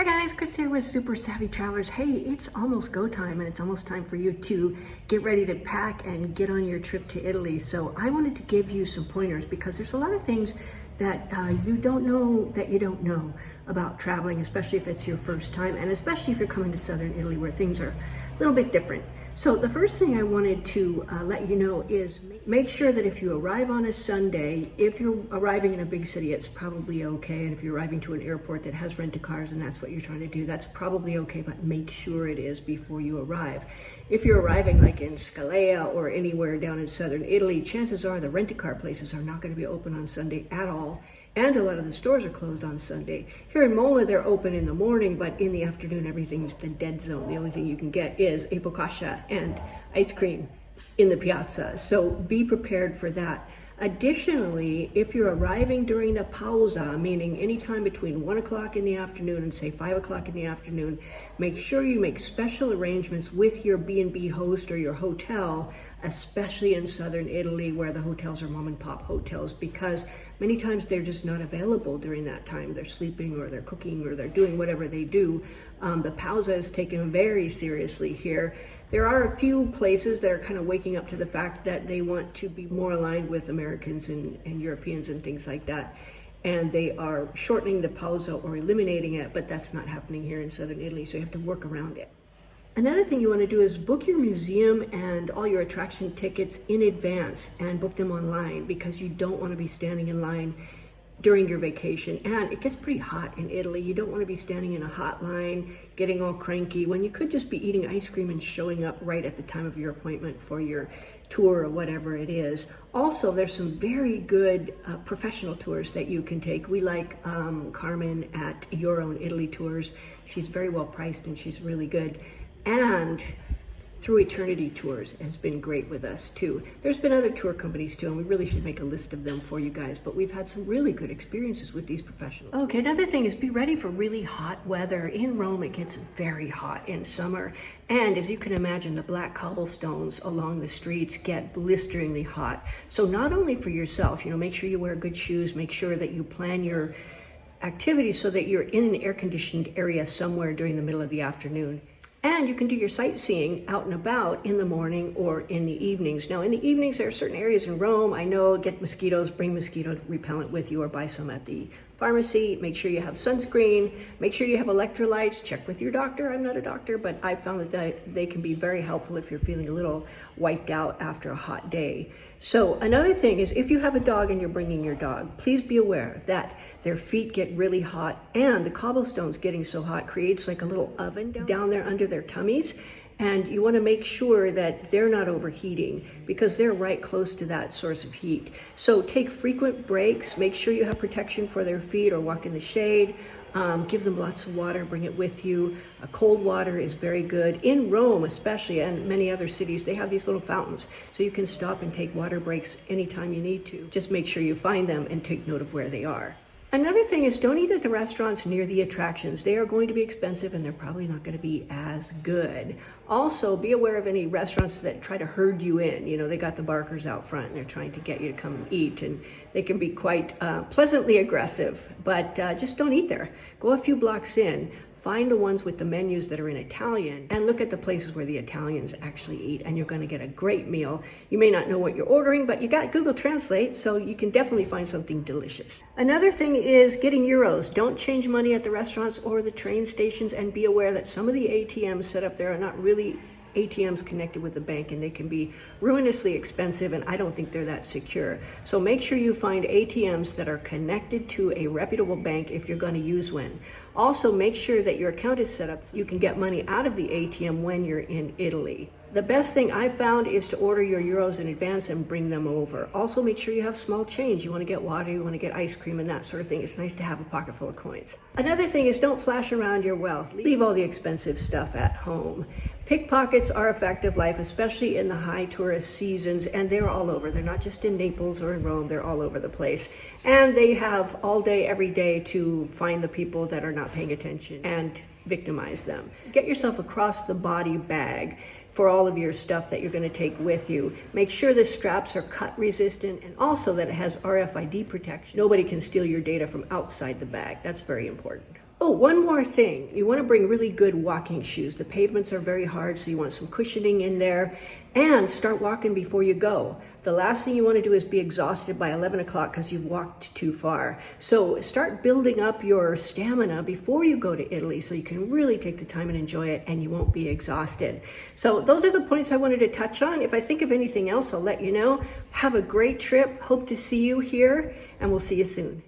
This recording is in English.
guys, Chris here with Super Savvy Travelers. Hey, it's almost go time and it's almost time for you to get ready to pack and get on your trip to Italy. So I wanted to give you some pointers because there's a lot of things that you don't know about traveling, especially if it's your first time and especially if you're coming to southern Italy where things are a little bit different. So the first thing I wanted to let you know is make sure that if you arrive on a Sunday, if you're arriving in a big city, it's probably okay. And if you're arriving to an airport that has rent-a-cars and that's what you're trying to do, that's probably okay, but make sure it is before you arrive. If you're arriving like in Scalea or anywhere down in southern Italy, chances are the rent-a-car places are not going to be open on Sunday at all. And a lot of the stores are closed on Sunday. Here in Mola, they're open in the morning, but in the afternoon, everything's the dead zone. The only thing you can get is a focaccia and ice cream in the piazza. So be prepared for that. Additionally, if you're arriving during the pausa, meaning anytime between 1 o'clock in the afternoon and say 5 o'clock in the afternoon, make sure you make special arrangements with your B&B host or your hotel, especially in southern Italy where the hotels are mom and pop hotels, because many times they're just not available during that time. They're sleeping or they're cooking or they're doing whatever they do. The pausa is taken very seriously here. There are a few places that are kind of waking up to the fact that they want to be more aligned with Americans and Europeans and things like that. And they are shortening the pausa or eliminating it, but that's not happening here in southern Italy, so you have to work around it. Another thing you want to do is book your museum and all your attraction tickets in advance and book them online because you don't want to be standing in line during your vacation. And it gets pretty hot in Italy. You don't want to be standing in a hot line, getting all cranky when you could just be eating ice cream and showing up right at the time of your appointment for your tour or whatever it is. Also, there's some very good professional tours that you can take. We like Carmen at Your Own Italy Tours. She's very well priced and she's really good. And Through Eternity Tours has been great with us too. There's been other tour companies too, and we really should make a list of them for you guys, but we've had some really good experiences with these professionals. Okay, another thing is be ready for really hot weather. In Rome, it gets very hot in summer, and as you can imagine, the black cobblestones along the streets get blisteringly hot. So not only for yourself, make sure you wear good shoes, make sure that you plan your activities so that you're in an air-conditioned area somewhere during the middle of the afternoon. And you can do your sightseeing out and about in the morning or in the evenings. Now, in the evenings, there are certain areas in Rome. I know, get mosquitoes, bring mosquito repellent with you or buy some at the pharmacy. Make sure you have sunscreen. Make sure you have electrolytes. Check with your doctor. I'm not a doctor, but I found that they can be very helpful if you're feeling a little wiped out after a hot day. So another thing is if you have a dog and you're bringing your dog, please be aware that their feet get really hot and the cobblestones getting so hot creates like a little oven down there under their tummies. And you want to make sure that they're not overheating because they're right close to that source of heat. So take frequent breaks, make sure you have protection for their feet or walk in the shade. Give them lots of water, bring it with you. Cold water is very good. In Rome especially, and many other cities, they have these little fountains. So you can stop and take water breaks anytime you need to. Just make sure you find them and take note of where they are. Another thing is don't eat at the restaurants near the attractions. They are going to be expensive and they're probably not going to be as good. Also, be aware of any restaurants that try to herd you in. They got the barkers out front and they're trying to get you to come and eat, and they can be quite pleasantly aggressive, but just don't eat there. Go a few blocks in. Find the ones with the menus that are in Italian and look at the places where the Italians actually eat, and you're going to get a great meal. You may not know what you're ordering, but you got Google Translate, so you can definitely find something delicious. Another thing is getting euros. Don't change money at the restaurants or the train stations, and be aware that some of the ATMs set up there are not really ATMs connected with the bank, and they can be ruinously expensive, and I don't think they're that secure. So make sure you find ATMs that are connected to a reputable bank if you're going to use one. Also, make sure that your account is set up so you can get money out of the ATM when you're in Italy. The best thing I've found is to order your euros in advance and bring them over. Also, make sure you have small change. You want to get water, you want to get ice cream and that sort of thing. It's nice to have a pocket full of coins. Another thing is don't flash around your wealth. Leave all the expensive stuff at home. Pickpockets are a fact of life, especially in the high tourist seasons, and they're all over. They're not just in Naples or in Rome, they're all over the place. And they have all day, every day to find the people that are not paying attention and victimize them. Get yourself a cross-the-body bag for all of your stuff that you're going to take with you. Make sure the straps are cut resistant and also that it has RFID protection. Nobody can steal your data from outside the bag. That's very important. Oh, one more thing. You want to bring really good walking shoes. The pavements are very hard, so you want some cushioning in there. And start walking before you go. The last thing you want to do is be exhausted by 11 o'clock because you've walked too far. So start building up your stamina before you go to Italy so you can really take the time and enjoy it and you won't be exhausted. So those are the points I wanted to touch on. If I think of anything else, I'll let you know. Have a great trip. Hope to see you here, and we'll see you soon.